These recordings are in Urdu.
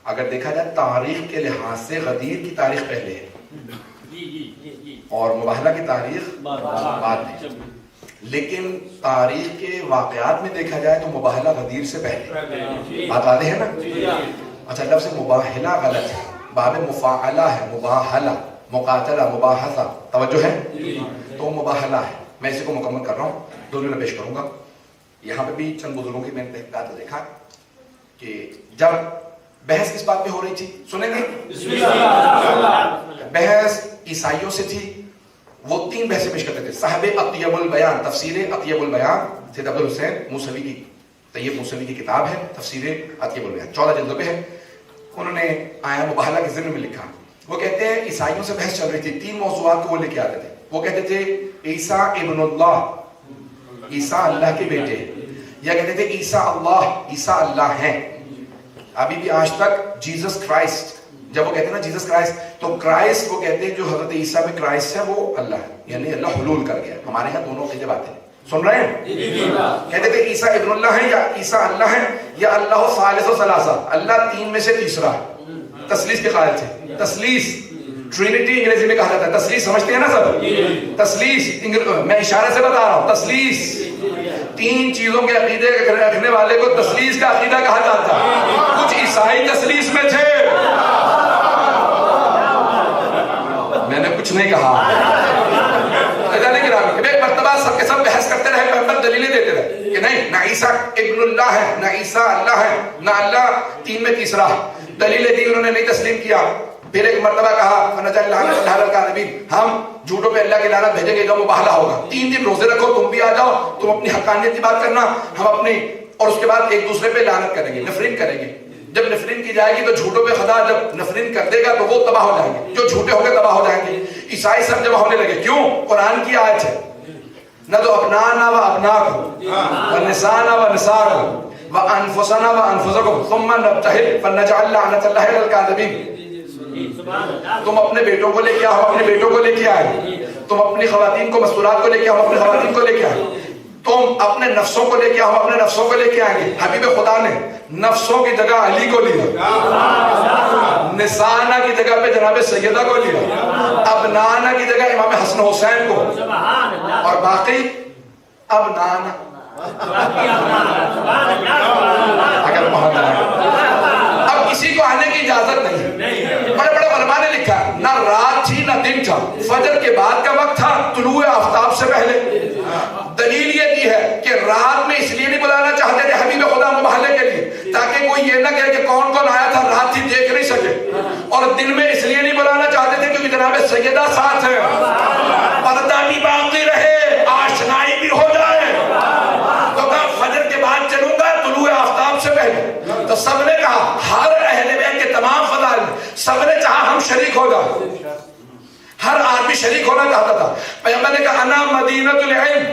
اگر دیکھا جائے تاریخ کے لحاظ سے غدیر کی تاریخ پہلے ہے اور مباہلہ کی تاریخ بعد میں، لیکن تاریخ کے واقعات میں دیکھا جائے تو مباہلہ غدیر سے پہلے۔ بات واضح ہے نا؟ اچھا، لفظ مباہلہ غلط ہے، باب مفاعلہ ہے، مباہلہ، مقاتلہ، مباحثہ، توجہ ہے؟ تو مباہلہ ہے۔ میں اسی کو مکمل کر رہا ہوں، دو میں پیش کروں گا۔ یہاں پہ بھی چند بزرگوں کی میں نے تحقیقات دیکھا کہ جب بحث کس بات پہ ہو رہی تھی، سنیں گے؟ بحث عیسائیوں سے تھی، وہ 3 بحثیں پیش کرتے تھے۔ صاحب اطیب البیان، تفسیر اطیب البیان، سید عبد الحسین موسوی کی، طیب موسوی کی کتاب ہے تفسیر اطیب البیان، 14 جلدوں پہ ہے۔ انہوں نے آیا مباہلہ کے ضمن میں لکھا، وہ کہتے ہیں عیسائیوں سے بحث چل رہی تھی، 3 موضوعات کو وہ لے کے آتے تھے۔ وہ کہتے تھے عیسیٰ ابن اللہ، عیسیٰ اللہ کے بیٹے، یا کہتے تھے عیسیٰ اللہ، عیسیٰ اللہ ہیں۔ ابھی بھی آج تک جیزس کرائسٹ، جب وہ کہتے ہیں نا جیزس کرائسٹ، تو کرائسٹ وہ کہتے ہیں جو حضرت عیسیٰ میں کرائسٹ ہے وہ اللہ ہے، یعنی اللہ حلول کر گیا۔ ہمارے یہاں دونوں کی باتیں ہیں، سن رہے ہیں؟ کہتے تھے عیسیٰ ابن اللہ ہے، یا عیسیٰ اللہ ہے، یا اللہ ثالث و ثلاثہ، اللہ 3 میں سے تیسرا ہے۔ تثلیث کے قائل تھے، تثلیث، ٹرینٹی انگریزی میں کہا جاتا ہے۔ تثلیث سمجھتے ہیں نا سب؟ تثلیث میں اشارے سے بتا رہا ہوں، تثلیث 3 چیزوں کے عقیدے رکھنے والے کو تثلیث کا عقیدہ کہا جاتا ہے۔ کچھ عیسائی تثلیث میں تھے، میں نے کچھ نہیں کہا، ایک مرتبہ سب کے سب بحث کرتے رہے، پیغمبر دلیلیں دیتے رہے کہ نہیں، نہ عیسیٰ ابن اللہ ہے، نہ عیسیٰ اللہ ہے، نہ اللہ 3 میں تیسرا ہے۔ دلیلیں دی، انہوں نے نہیں تسلیم کیا۔ پھر ایک مرتبہ کہا فنجعل لعنۃ اللہ علی الکاذبین، ہم جھوٹوں پہ اللہ کی لعنت بھیجیں گے جو مباہلہ ہوگا۔ 3 دن روزے رکھو، تم بھی آ جاؤ، تم اپنی حقانیت کی بات کرنا، ہم اپنی، اور اس کے بعد ایک دوسرے پہ لعنت کریں گے، نفرین کریں گے۔ جب نفرین کی جائے گی تو جھوٹوں پہ خدا جب نفرین کر دے گا تو وہ تباہ ہو جائیں گے، جو جھوٹے ہو گئے تباہ ہو جائیں گے۔ عیسائی سب جمع ہونے لگے، کیوں؟ قرآن کی آیت ہے، نہ تو ابنانا و ابناکم ونسانا و نساکم وانفسنا و انفسکم ثم نبتہل فنجعل لعنۃ اللہ علی الکاذبین۔ تم اپنے بیٹوں کو لے کے آؤ، ہم اپنے بیٹوں کو لے کے آئے، تم اپنی خواتین کو، مستورات کو لے کے آؤ، ہم اپنی خواتین کو لے کے آئے، تم اپنے نفسوں کو لے کے آؤ، ہم اپنے نفسوں کو لے کے آئیں گے۔ حبیب خدا نے نفسوں کی جگہ علی کو لیا، نسانا کی جگہ پہ جناب سیدہ کو لیا، ابنانا کی جگہ امام حسن حسین کو، اور باقی ابنانا اگر محمد اب کسی کو آنے کی اجازت نہیں۔ بڑے بڑے علماء نے لکھا نہ رات تھی نہ دن تھا، فجر کے بعد کا وقت تھا، طلوع آفتاب سے پہلے۔ دلیل یہ دی ہے کہ رات میں اس لیے نہیں بلانا چاہتے تھے حبیب خدا مباہلے کے لیے تاکہ کوئی یہ نہ کہے کہ کون کون آیا تھا، رات تھی دیکھ نہیں سکے، اور دن میں اس لیے نہیں بلانا چاہتے تھے کیونکہ جناب سیدہ ساتھ ہے، پردہ بھی باقی رہے، آشنائی بھی ہو جائے۔ تو کہا فجر کے بعد چلوں گا، طلوع آفتاب سے پہلے۔ تو سب نے کہا، ہر اہل بیت کے تمام فضائل سب نے چاہا ہم شریک ہو جائیں، ہر آدمی شریک ہونا چاہتا تھا۔ پیغمبر نے کہا انا مدینۃ العلم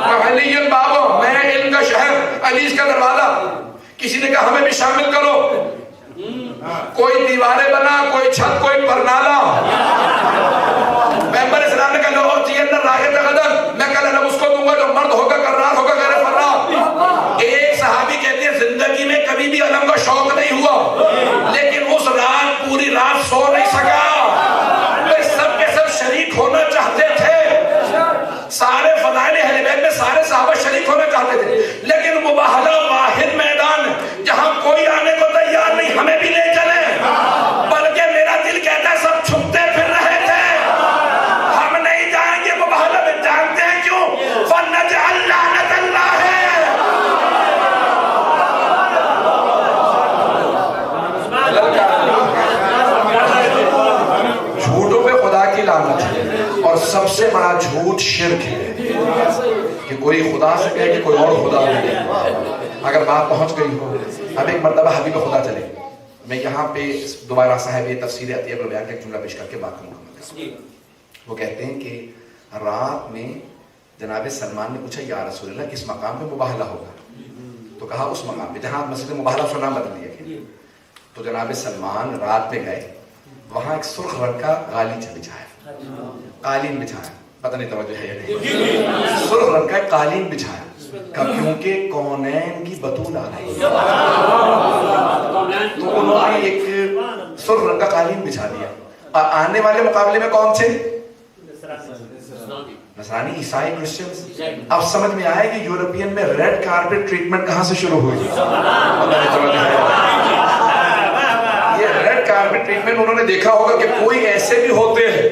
وعلی بابو، میں علم کا شہر، علی کا دروازہ۔ کسی نے کہا ہمیں بھی شامل کرو، کوئی دیواریں بنا، کوئی چھت، کوئی پرنالا۔ پیغمبر اسلام نے کہا لو اعطین راغب غدن، میں کل علم اس کو دوں گا جو مرد ہوگا، کرار ہوگا، غیر فرار۔ ایک صحابی کہتے ہیں زندگی میں کبھی بھی علم کا شوق نہیں ہوا، لیکن اس رات پوری رات سو نہیں سکا، سب کے سب شریک ہونا چاہتے تھے۔ سارے فضائل اہل بیت میں سارے صحابہ شریک ہونا چاہتے تھے، لیکن مباہلہ واحد میدان جہاں کوئی آنے کو تیار نہیں، ہمیں بھی لے چلیں، بلکہ میرا دل کہتا ہے سب چھپتے پھر رہے تھے، ہم نہیں جائیں گے مباہلہ میں۔ جانتے ہیں کیوں؟ فنجعل لعنۃ اللہ ہے۔ جھوٹوں پہ خدا کی لعنت ہے، اور سب سے بڑا جھوٹ شرک ہے کہ کوئی خدا سے کہے کہ کوئی اور خدا نہیں ہے۔ اگر بات پہنچ گئی ہو، اب ایک مرتبہ حبیب خدا چلے، میں یہاں پہ دوبارہ صاحب یہ تفسیر اطیب البیان کا ایک جملہ پیش کر کے بات مکمل کروں۔ وہ کہتے ہیں کہ رات میں جناب سلمان نے پوچھا یا رسول اللہ کس مقام پہ مباہلہ ہوگا؟ تو کہا اس مقام پہ جہاں مسجد مباہلہ اس کا نام بدل دیا گیا۔ تو جناب سلمان رات میں گئے، وہاں ایک سرخ رنگ کا غالیچہ بچھایا، قالین بچھایا، پتہ نہیں توجہ ہے یا نہیں، سرخ رنگ کا ایک قالین بچھایا، کیونکہ کونین کی بطول آ رہی ہے، تو انہوں نے ایک سرخ رنگ کا قالین بچھا دیا. اور آنے والے مقابلے میں کون تھے؟ نصرانی, عیسائی, کرسچنز. اب سمجھ میں آئے کہ یورپین میں ریڈ کارپٹ ٹریٹمنٹ کہاں سے شروع ہوئی. یہ ریڈ کارپٹ ٹریٹمنٹ انہوں نے دیکھا ہوگا کہ کوئی ایسے بھی ہوتے ہیں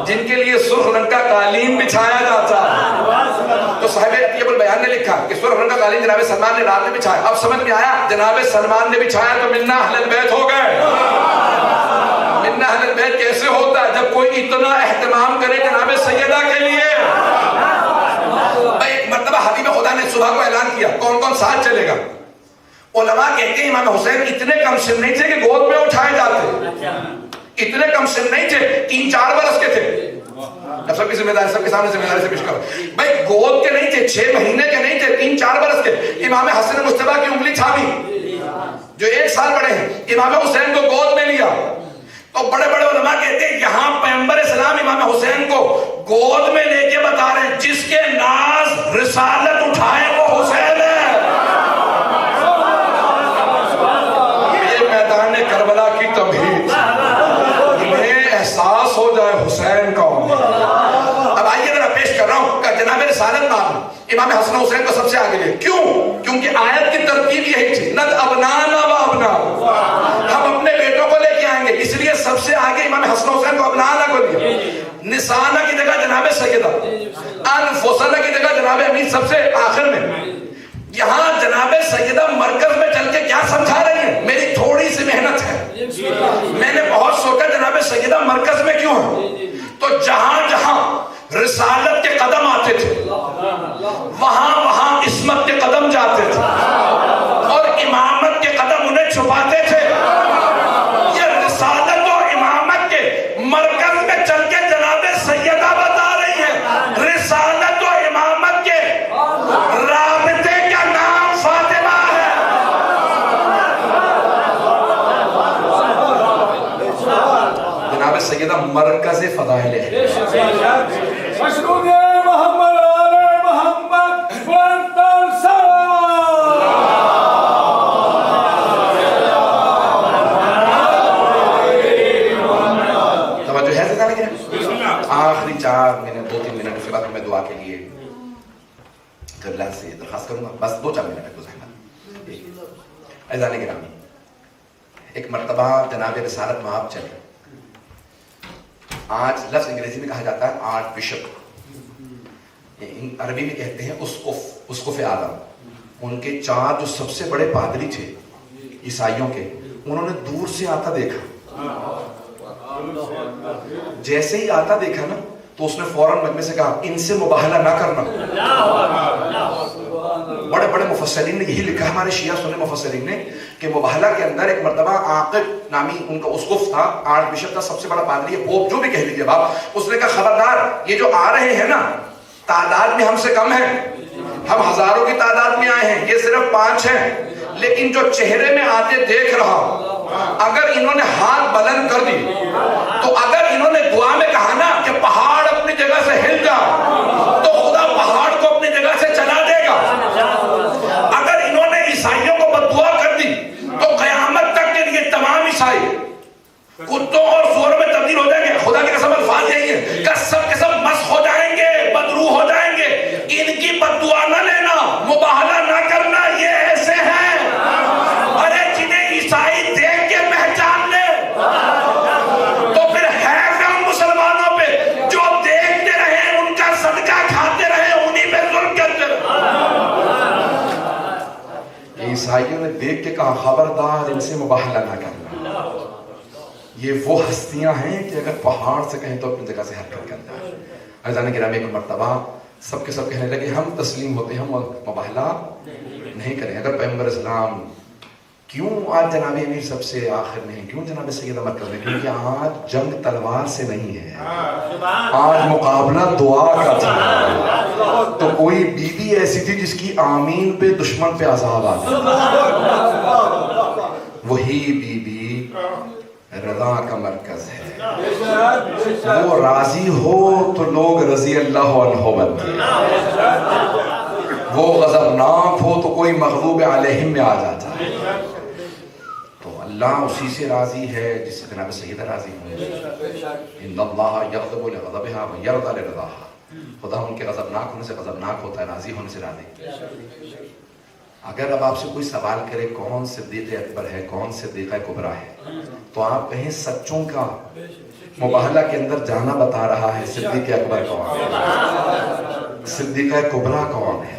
جن کے لیے سرخ رنگ کا قالین بچھایا جاتا. تو صاحب عطیہ البیان نے لکھا کہ سرخ رنگ کا قالین جناب سلمان نے رات میں بچھایا. اب سمجھ میں آیا, جناب سلمان نے بچھایا تو منا اہل البیت ہو گئے. منا اہل البیت کیسے ہوتا ہے جب کوئی اتنا اہتمام کرے جناب سیدہ کے لیے. ایک مرتبہ حبیب خدا نے صبح کو اعلان کیا, کون کون ساتھ چلے گا. علماء کہتے ہیں امام حسین اتنے کم سن نہیں تھے کہ گود میں اٹھائے جاتے. اتنے کم سن نہیں تھے, 3-4 برس کے تھے. اب سب کی ذمہ داری, سب کے سامنے ذمہ داری سے پیش کرو بھائی. گود کے نہیں تھے, 6 مہینے کے نہیں تھے, 3-4 برس کے. امام حسن مصطفیٰ کی انگلی تھامی جو 1 سال بڑے ہیں. امام حسین کو گود میں لیا. تو بڑے بڑے علماء کہتے ہیں یہاں پیغمبر اسلام امام حسین کو گود میں لے کے بتا رہے ہیں جس کے ناز رسالت اٹھائے وہ حسین ہے. یہ میدان کربلا کی تمہید, انہیں احساس ہو جائے حسین کا. اب آئیے ذرا پیش کر رہا ہوں کہ جناب رسالت نام امام حسن حسین کو سب سے آگے لے. کیوں؟ کیونکہ آیت کی ترتیب یہی تھی, نہ ابنانا و ابنا, ہم اپنے بیٹوں کو لے کے آئیں گے, اس لیے سب سے آگے امام حسن حسین کو ابنانا کو لیا. نسانہ کی جگہ جناب سیدہ, انفسانہ کی جگہ جناب امیر سب سے آخر میں. یہاں جناب سیدہ مرکز میں چل کے کیا سمجھا رہی ہیں؟ میری تھوڑی سی محنت ہے, میں نے بہت سوچا جناب سیدہ مرکز میں کیوں ہے. تو جہاں جہاں رسالت کے قدم آتے تھے وہاں وہاں عصمت کے قدم جاتے تھے اور امامت کے قدم انہیں چھپاتے تھے. یہ رسالت و امامت کے مرکز میں چل کے جناب سیدہ بتا رہی ہے رسالت و امامت کے رابطے کا نام فاطمہ ہے. جناب سیدہ مرکز فضائل ہے. مشروط محمد آل محمد توجہ ہے زیادہ لگے. آخری 4 منٹ 2-3 منٹ اس کے بعد میں دعا کے لیے قبلہ سے درخواست کروں گا. بس 2-4 منٹ گزرنا. عزیزان گرامی, ایک مرتبہ جناب رسالت مآب چلے. آج لفظ انگریزی میں کہا جاتا ہے آرچ بشپ, عربی میں کہتے ہیں اسقف اعظم. ان کے 4 جو سب سے بڑے پادری تھے عیسائیوں کے, انہوں نے دور سے آتا دیکھا. جیسے ہی آتا دیکھا نا تو اس نے فوراً مجمع سے کہا ان سے مباہلہ نہ کرنا. بڑے بڑے مفسرین نے یہی لکھا, ہمارے شیعہ سنی مفسرین نے, کہ مباہلہ کے اندر ایک مرتبہ عاقب نامی ان کا اسقف تھا, آرچ بشپ تھا, سب سے بڑا پادری ہے, پوپ جو بھی کہہ لیجیے باپ. اس نے کہا خبردار یہ جو آ رہے ہیں نا تعداد میں ہم سے کم ہیں, ہم ہزاروں کی تعداد میں آئے ہیں, یہ صرف 5 ہیں, لیکن جو چہرے میں آتے دیکھ رہا, اگر انہوں نے ہاتھ بلند کر دی تو اگر انہوں نے دعا میں کہا نا کہ پہاڑ اپنی جگہ سے ہل جا تو خدا پہاڑ کو اپنی جگہ سے چلا دے گا. اگر انہوں نے عیسائیوں کو بددعا کر دی تو قیامت تک کے لیے تمام عیسائی کتوں اور سوروں میں تبدیل ہو جائیں گے. خدا کی قسم الفاظ یہی ہے کہ سب کے سب مسخ ہو جائیں گے, بدروح ہو جائیں گے. ان کی بددعا نہ لینا, مباہلہ نہ کرنا. یہ ایسے ہیں ارے جنہیں عیسائی دیکھ کے پہچان لے تو پھر ہے ان مسلمانوں پہ جو دیکھتے رہے ان کا صدقہ کھاتے رہے, انہی پہ ظلم کرتے رہے. عیسائیوں نے دیکھ کے کہا خبردار ان سے مباہلہ نہ کرنا. یہ وہ ہستیاں ہیں کہ اگر پہاڑ سے کہیں تو اپنی جگہ سے حرکت کرتا ہے. عزیزان گرامی, ایک مرتبہ سب کے سب کہنے لگے ہم تسلیم ہوتے ہیں, ہم مباہلہ نہیں کریں. اگر پیغمبر اسلام کیوں آج جناب امیر سب سے آخر میں ہیں, کیوں جناب سیدہ مرکز میں؟ کیونکہ آج جنگ تلوار سے نہیں ہے, آج مقابلہ دعا کا تھا. تو کوئی بی بی ایسی تھی جس کی آمین پہ دشمن پہ عذاب آتا, وہی بی بی رضا کا مرکز ہے. وہ راضی ہو تو لوگ رضی اللہ عنہ بنتے ہیں, وہ غضبناک ہو تو کوئی مغلوب علیہم میں آ جاتا ہے. تو اللہ اسی سے راضی ہے جس سے جناب سیدہ راضی ہوں. ان اللہ یغضب لغضبها ویرضى لرضاها. خدا ان کے غضبناک ہونے سے غضبناک ہوتا ہے، راضی ہونے سے راضی. اگر اب آپ سے کوئی سوال کرے کون صدیق اکبر ہے، کون صدیقہ کبریٰ ہے، تو آپ کہیں سچوں کا مباہلہ کے اندر جانا بتا رہا ہے. صدیق اکبر کون ہے، صدیقہ کبریٰ کون ہے.